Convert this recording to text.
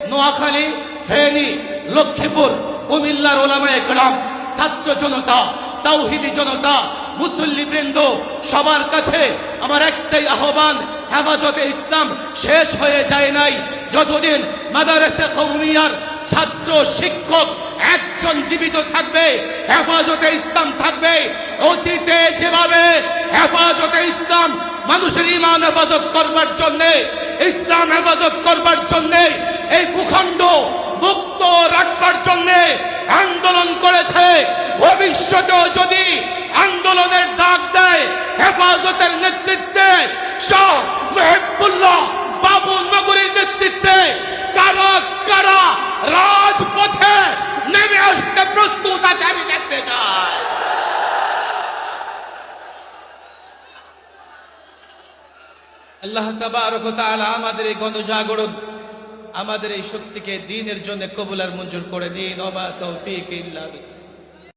নোয়াখালী, ফেনী, লক্ষ্মীপুর, কুমিল্লার ওলামায়ে কেরাম, ছাত্র জনতা, তাওহীদি জনতা, মুসল্লিবৃন্দ সবার কাছে আমার একটাই আহ্বান, হেফাজতে ইসলাম শেষ হয়ে যায় নাই। যতদিন মাদ্রাসা কওমিয়ার ছাত্র শিক্ষক একজন জীবিত থাকবে, হেফাজতে ইসলাম থাকবে। অতীতে যেভাবে হেফাজতে ইসলাম মানুষের ঈমান হেফাজত করবার জন্য, ইসলাম হেফাজত করবার জন্য, এই ভূখণ্ড মুক্ত রাখবার জন্য আন্দোলন করেছে, ভবিষ্যতেও যদি আন্দোলনের ডাক দেয় হেফাজতের নেতৃত্বে, শাহ মুহিবুল্লাহ বাবুল নগরীর নেতৃত্বে কারা কারা রাজপথে নেমে আসতে প্রস্তুত আছে আমি দেখতে চাই। আল্লাহ তাবারক ওয়া তাআলা আমাদের এই গণজাগরণ, আমাদের এই শক্তিকে দ্বীনের জন্য কবুল আর মঞ্জুর করে দিন। ওয়া মা তাওফীক ইল্লা বিল্লাহ।